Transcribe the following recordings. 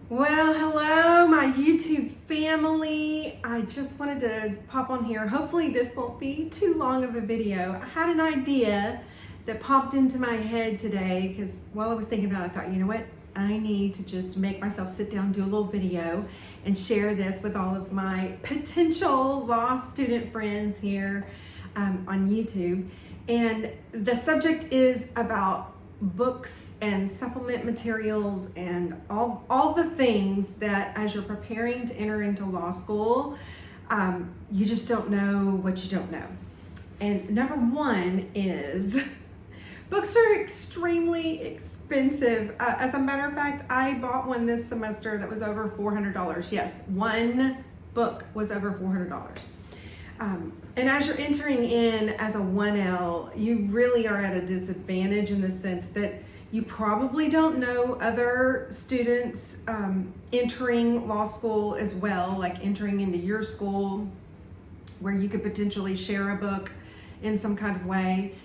Well, hello, my YouTube family. I just wanted to pop on here. Hopefully this won't be too long of a video. I had an idea that popped into my head today because while I was thinking about it, I thought, you know what? I need to just make myself sit down, do a little video and share this with all of my potential law student friends here on YouTube. And the subject is about books and supplement materials and all the things that as you're preparing to enter into law school, you just don't know what you don't know. And number one is books are extremely expensive. As a matter of fact, I bought one this semester that was over $400. Yes, one book was over $400. And as you're entering in as a 1L, you really are at a disadvantage in the sense that you probably don't know other students entering law school as well, like entering into your school where you could potentially share a book in some kind of way.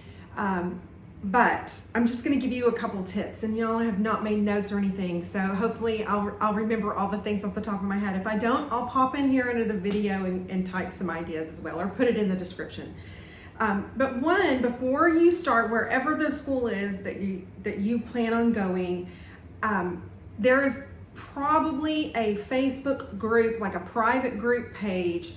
But I'm just going to give you a couple tips, and y'all have not made notes or anything, so hopefully I'll remember all the things off the top of my head. If I don't, I'll pop in here under the video and type some ideas as well, or put it in the description. But one, before you start, wherever the school is that you plan on going, there is probably a Facebook group, like a private group page,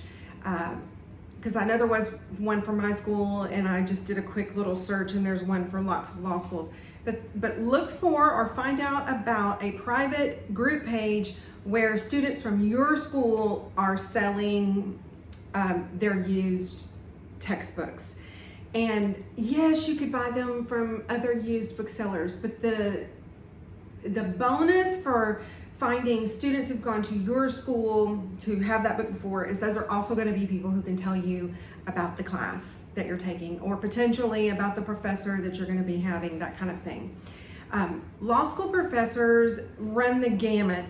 because I know there was one for my school, and I just did a quick little search, and there's one for lots of law schools. But look for or find out about a private group page where students from your school are selling their used textbooks. And yes, you could buy them from other used booksellers, but the bonus for finding students who've gone to your school who have that book before is those are also going to be people who can tell you about the class that you're taking, or potentially about the professor that you're going to be having, that kind of thing. Law school professors run the gamut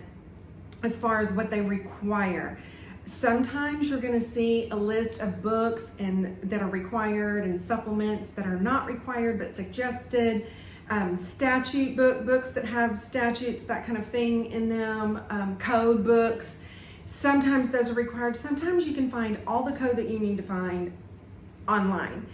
as far as what they require. Sometimes you're going to see a list of books that are required and supplements that are not required but suggested. Statute books that have statutes, that kind of thing in them, code books. Sometimes those are required. Sometimes you can find all the code that you need to find online.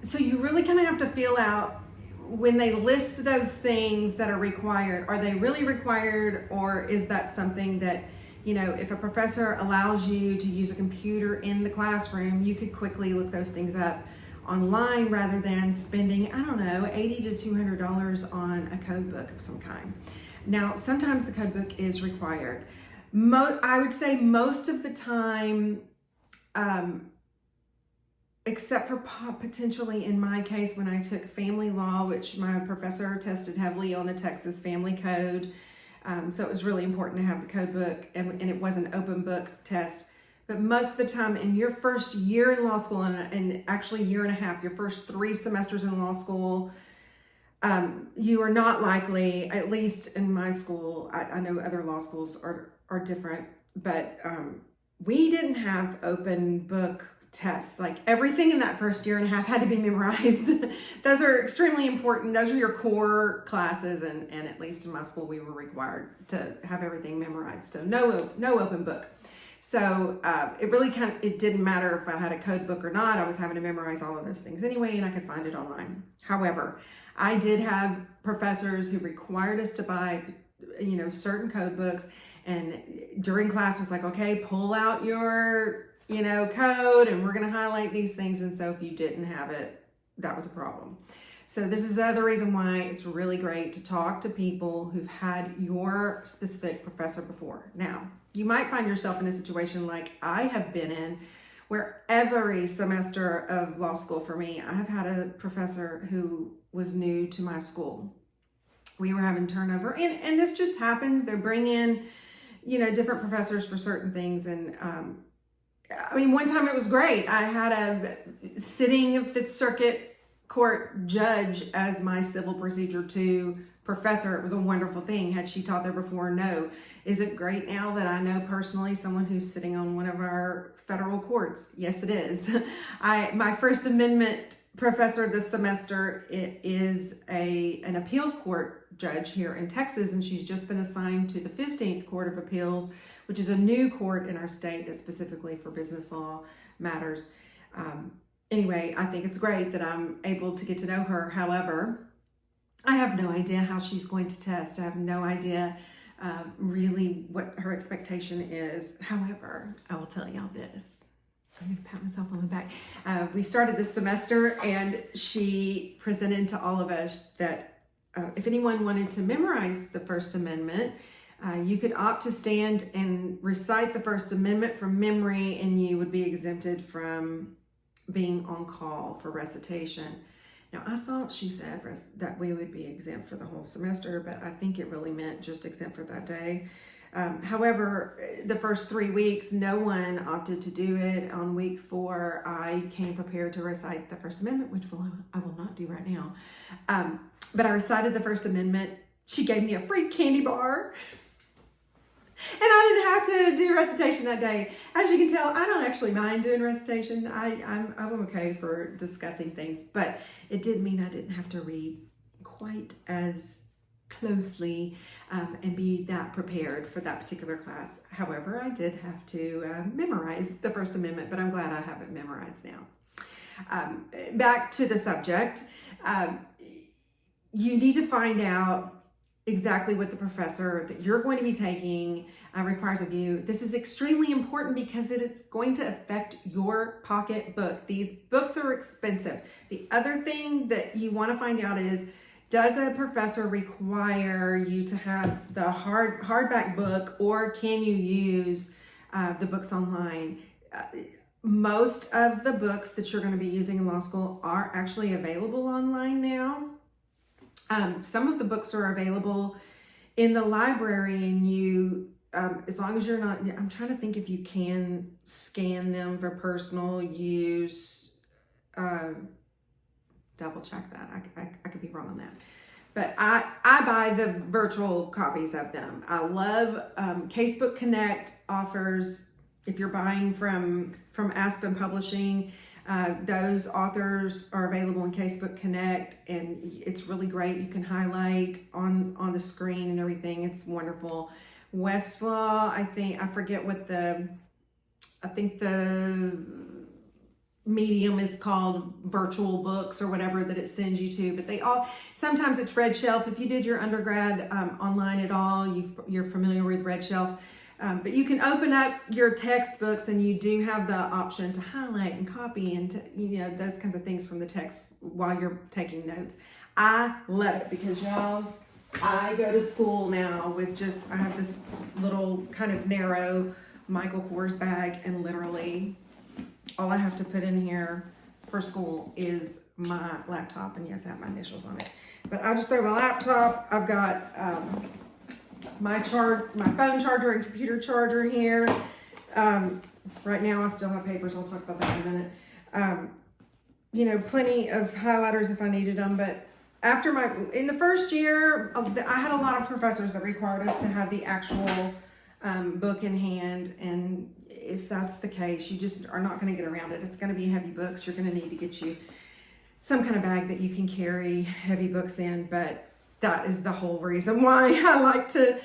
So you really kind of have to feel out when they list those things that are required. Are they really required, or is that something that, you know, if a professor allows you to use a computer in the classroom, you could quickly look those things up online rather than spending, I don't know, $80 to $200 on a code book of some kind. Now, sometimes the code book is required. I would say most of the time, except for potentially in my case when I took family law, which my professor tested heavily on the Texas Family Code. So it was really important to have the code book, and it was an open book test. But most of the time in your first year in law school, and actually year and a half, your first 3 semesters in law school, you are not likely, at least in my school, I know other law schools are different, but we didn't have open book tests. Like everything in that first year and a half had to be memorized. Those are extremely important. Those are your core classes, and at least in my school, we were required to have everything memorized. So no open book. So it really it didn't matter if I had a code book or not. I was having to memorize all of those things anyway, and I could find it online. However, I did have professors who required us to buy, you know, certain code books, and during class was like, okay, pull out your, you know, code, and we're going to highlight these things. And so if you didn't have it, that was a problem. So this is the other reason why it's really great to talk to people who've had your specific professor before. Now, you might find yourself in a situation like I have been in, where every semester of law school for me, I have had a professor who was new to my school. We were having turnover, and this just happens. They bring in, you know, different professors for certain things. And I mean, one time it was great. I had a sitting Fifth Circuit Court judge as my Civil Procedure 2 professor. It was a wonderful thing. Had she taught there before? No. Is it great now that I know personally someone who's sitting on one of our federal courts? Yes, it is. My First Amendment professor this semester is an appeals court judge here in Texas, and she's just been assigned to the 15th Court of Appeals, which is a new court in our state that's specifically for business law matters. Anyway, I think it's great that I'm able to get to know her. However, I have no idea how she's going to test. I have no idea really what her expectation is. However, I will tell y'all this. I'm going to pat myself on the back. We started this semester, and she presented to all of us that if anyone wanted to memorize the First Amendment, you could opt to stand and recite the First Amendment from memory, and you would be exempted from being on call for recitation. Now, I thought she said that we would be exempt for the whole semester, but I think it really meant just exempt for that day. However, the first 3 weeks, no one opted to do it. On week 4, I came prepared to recite the First Amendment, which I will not do right now. But I recited the First Amendment. She gave me a free candy bar. And I didn't have to do recitation that day. As you can tell, I don't actually mind doing recitation. I'm okay for discussing things, but it did mean I didn't have to read quite as closely and be that prepared for that particular class. However, I did have to memorize the First Amendment, but I'm glad I have it memorized now. Back to the subject. You need to find out exactly what the professor that you're going to be taking requires of you. This is extremely important because it's going to affect your pocketbook. These books are expensive. The other thing that you want to find out is, does a professor require you to have the hardback book, or can you use the books online? Most of the books that you're going to be using in law school are actually available online now. Some of the books are available in the library, and you, as long as you're not, I'm trying to think if you can scan them for personal use. Double check that. I could be wrong on that. But I buy the virtual copies of them. I love Casebook Connect offers, if you're buying from Aspen Publishing, those authors are available in Casebook Connect, and it's really great. You can highlight on the screen and everything. It's wonderful. Westlaw, I forget what the medium is called, virtual books or whatever that it sends you to, but sometimes it's Red Shelf. If you did your undergrad online at all, you're familiar with Red Shelf. But you can open up your textbooks, and you do have the option to highlight and copy and those kinds of things from the text while you're taking notes. I love it because, y'all, I go to school now with I have this little kind of narrow Michael Kors bag, and literally all I have to put in here for school is my laptop, and yes, I have my initials on it. But I just throw my laptop. I've got my phone charger and computer charger here. Right now I still have papers. I'll talk about that in a minute. Plenty of highlighters if I needed them. But in the first year, I had a lot of professors that required us to have the actual book in hand. And if that's the case, you just are not going to get around it. It's going to be heavy books. You're going to need to get you some kind of bag that you can carry heavy books in. But that is the whole reason why I like to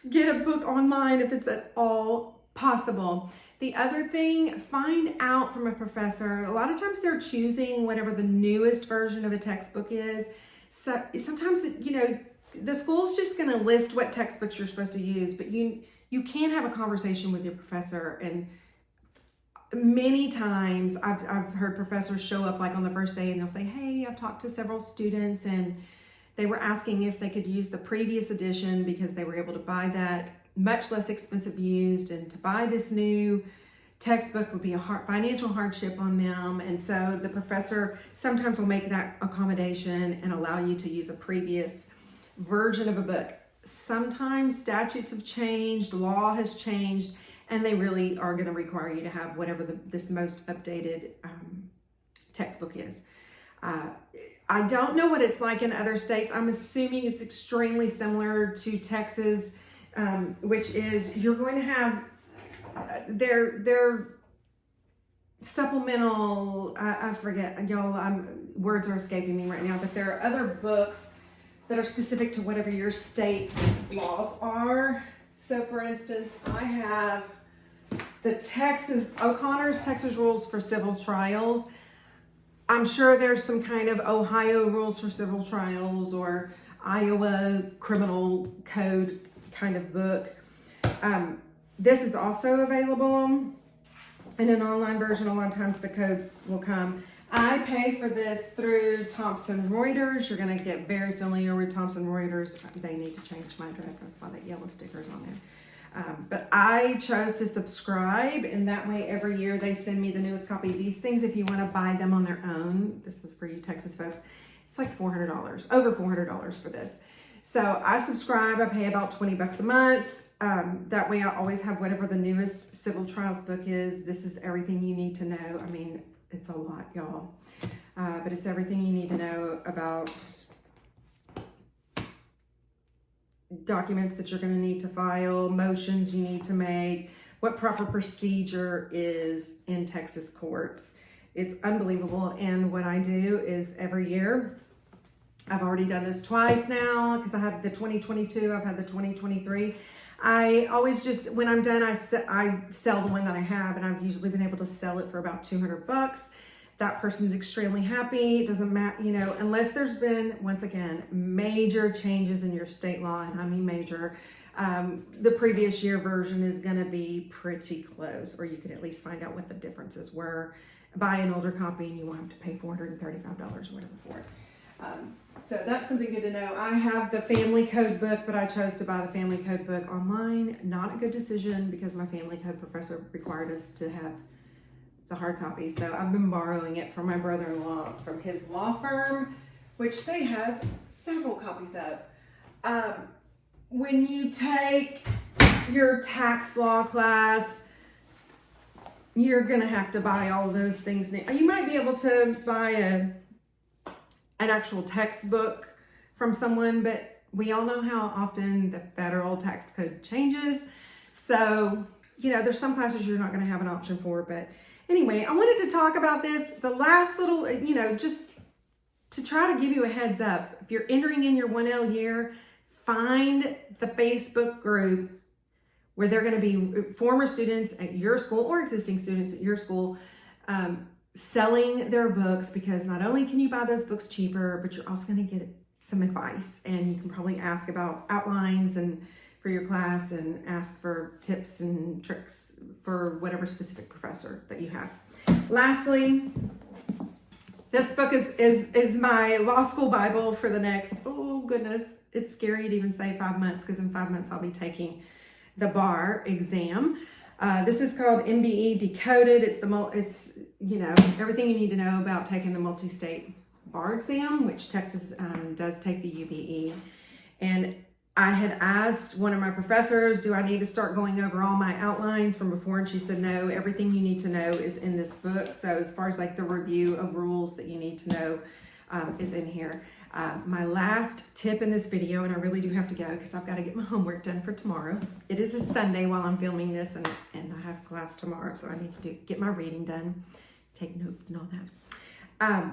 get a book online if it's at all possible. The other thing, find out from a professor. A lot of times they're choosing whatever the newest version of a textbook is. So sometimes, the school's just going to list what textbooks you're supposed to use, but you can have a conversation with your professor. And many times I've heard professors show up like on the first day, and they'll say, hey, I've talked to several students, and they were asking if they could use the previous edition because they were able to buy that much less expensive used, and to buy this new textbook would be a financial hardship on them. And so the professor sometimes will make that accommodation and allow you to use a previous version of a book. Sometimes statutes have changed, law has changed, and they really are going to require you to have whatever this most updated textbook is. I don't know what it's like in other states. I'm assuming it's extremely similar to Texas, which is you're going to have their supplemental, I forget, y'all, words are escaping me right now, but there are other books that are specific to whatever your state laws are. So for instance, I have the O'Connor's Texas Rules for Civil Trials. I'm sure there's some kind of Ohio Rules for Civil Trials or Iowa Criminal Code kind of book. This is also available in an online version. A lot of times the codes will come. I pay for this through Thomson Reuters. You're going to get very familiar with Thomson Reuters. They need to change my address. That's why that yellow sticker's on there. But I chose to subscribe, and that way every year they send me the newest copy of these things. If you want to buy them on their own, this is for you Texas folks, it's like $400, over $400 for this. So I subscribe. I pay about 20 bucks a month. That way I always have whatever the newest civil trials book is. This is everything you need to know. I mean, it's a lot, y'all. But it's everything you need to know about documents that you're going to need to file, motions you need to make, what proper procedure is in Texas courts. It's unbelievable. And what I do is every year, I've already done this twice now because I have the 2022, I've had the 2023. I always just, when I'm done, I sell the one that I have, and I've usually been able to sell it for about 200 bucks. That person's extremely happy. It doesn't matter, you know, unless there's been, once again, major changes in your state law, and I mean major. The previous year version is going to be pretty close, or you can at least find out what the differences were. Buy an older copy and you won't have to pay $435 or whatever for it. So that's something good to know. I have the Family Code book, but I chose to buy the Family Code book online. Not a good decision because my Family Code professor required us to have the hard copy. So I've been borrowing it from my brother-in-law from his law firm, which they have several copies of. When you take your tax law class, you're going to have to buy all of those things. You might be able to buy an actual textbook from someone, but we all know how often the federal tax code changes. So, you know, there's some classes you're not going to have an option for, but anyway, I wanted to talk about this. The last little, you know, just to try to give you a heads up, if you're entering in your 1L year, find the Facebook group where they're going to be former students at your school or existing students at your school selling their books, because not only can you buy those books cheaper, but you're also going to get some advice, and you can probably ask about outlines and for your class and ask for tips and tricks for whatever specific professor that you have. Lastly, this book is my law school Bible for the next, oh goodness, it's scary to even say 5 months, because in 5 months I'll be taking the bar exam. This is called MBE Decoded. It's you know, everything you need to know about taking the multi-state bar exam, which Texas does take the UBE. And I had asked one of my professors, do I need to start going over all my outlines from before? And she said, no, everything you need to know is in this book. So as far as like the review of rules that you need to know is in here. My last tip in this video, and I really do have to go because I've got to get my homework done for tomorrow. It is a Sunday while I'm filming this, and I have class tomorrow, so I need to get my reading done, take notes and all that.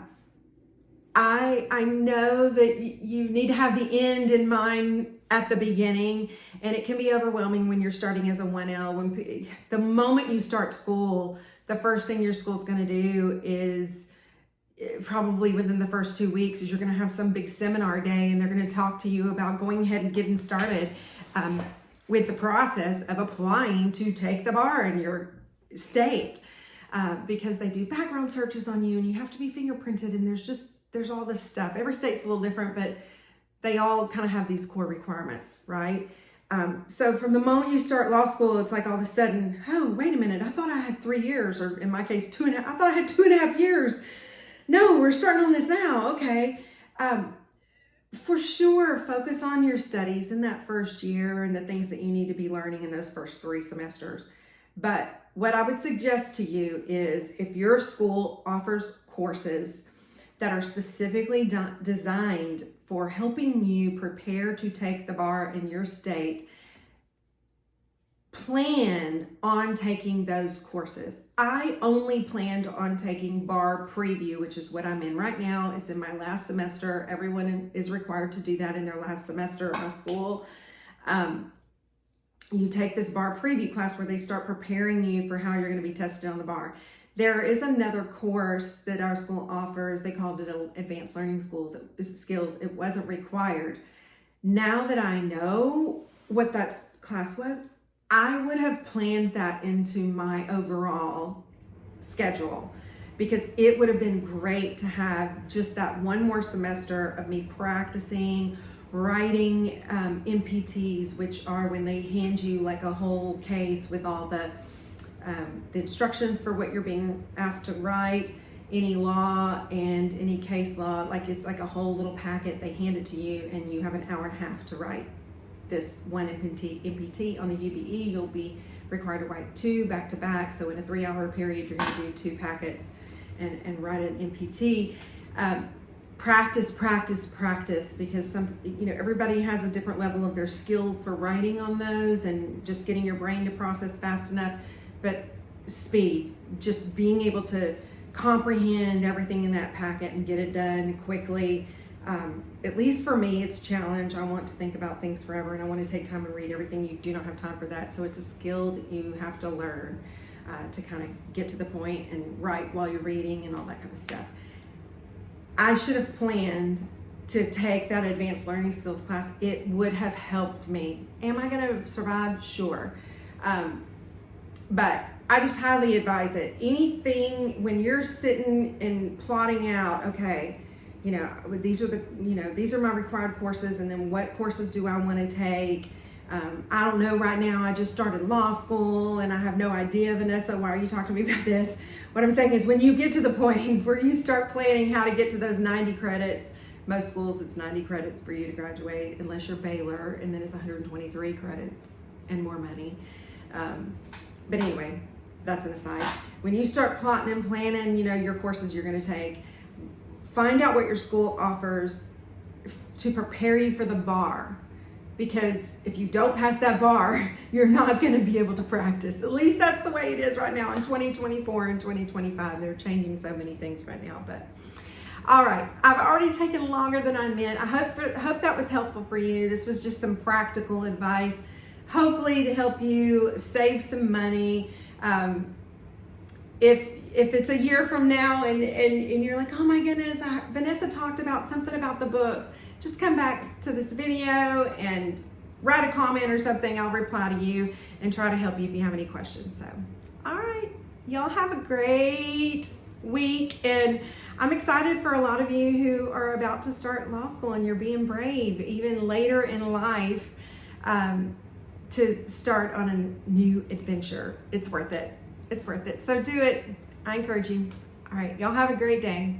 I know that you need to have the end in mind at the beginning, and it can be overwhelming when you're starting as a 1L. When the moment you start school, the first thing your school's going to do is probably within the first 2 weeks is you're going to have some big seminar day, and they're going to talk to you about going ahead and getting started with the process of applying to take the bar in your state, because they do background searches on you and you have to be fingerprinted, and there's all this stuff. Every state's a little different, but they all kind of have these core requirements, right? So from the moment you start law school, it's like all of a sudden, oh, wait a minute, I thought I had 3 years, or in my case, 2.5. I thought I had 2.5 years. No, we're starting on this now. Okay. For sure, focus on your studies in that first year and the things that you need to be learning in those first 3 semesters. But what I would suggest to you is, if your school offers courses that are specifically designed for helping you prepare to take the bar in your state, plan on taking those courses. I only planned on taking bar preview, which is what I'm in right now. It's in my last semester. Everyone is required to do that in their last semester of my school. You take this bar preview class where they start preparing you for how you're going to be tested on the bar. There is another course that our school offers. They called it Advanced Learning Skills. It wasn't required. Now that I know what that class was, I would have planned that into my overall schedule, because it would have been great to have just that one more semester of me practicing writing MPTs, which are when they hand you like a whole case with all the instructions for what you're being asked to write, any law and any case law. Like, it's like a whole little packet. They hand it to you and you have an hour and a half to write this one MPT. On the UBE, you'll be required to write 2 back to back. So in a 3-hour period, you're going to do 2 packets and write an MPT. Practice, because everybody has a different level of their skill for writing on those and just getting your brain to process fast enough. But speed, just being able to comprehend everything in that packet and get it done quickly. At least for me, it's a challenge. I want to think about things forever, and I want to take time and read everything. You do not have time for that. So it's a skill that you have to learn to kind of get to the point and write while you're reading and all that kind of stuff. I should have planned to take that advanced learning skills class. It would have helped me. Am I going to survive? Sure. But I just highly advise it. Anything, when you're sitting and plotting out, okay, these are my required courses, and then what courses do I want to take? I don't know right now. I just started law school and I have no idea, Vanessa, why are you talking to me about this? What I'm saying is, when you get to the point where you start planning how to get to those 90 credits, most schools it's 90 credits for you to graduate, unless you're Baylor, and then it's 123 credits and more money. But anyway, that's an aside. When you start plotting and planning, your courses you're going to take, find out what your school offers to prepare you for the bar. Because if you don't pass that bar, you're not going to be able to practice. At least that's the way it is right now in 2024 and 2025. They're changing so many things right now. But all right, I've already taken longer than I meant. I hope that was helpful for you. This was just some practical advice, hopefully to help you save some money. If it's a year from now and you're like, oh my goodness, Vanessa talked about something about the books, just come back to this video and write a comment or something. I'll reply to you and try to help you if you have any questions. So, all right, y'all have a great week. And I'm excited for a lot of you who are about to start law school and you're being brave, even later in life, to start on a new adventure. It's worth it. It's worth it. So do it. I encourage you. All right, y'all have a great day.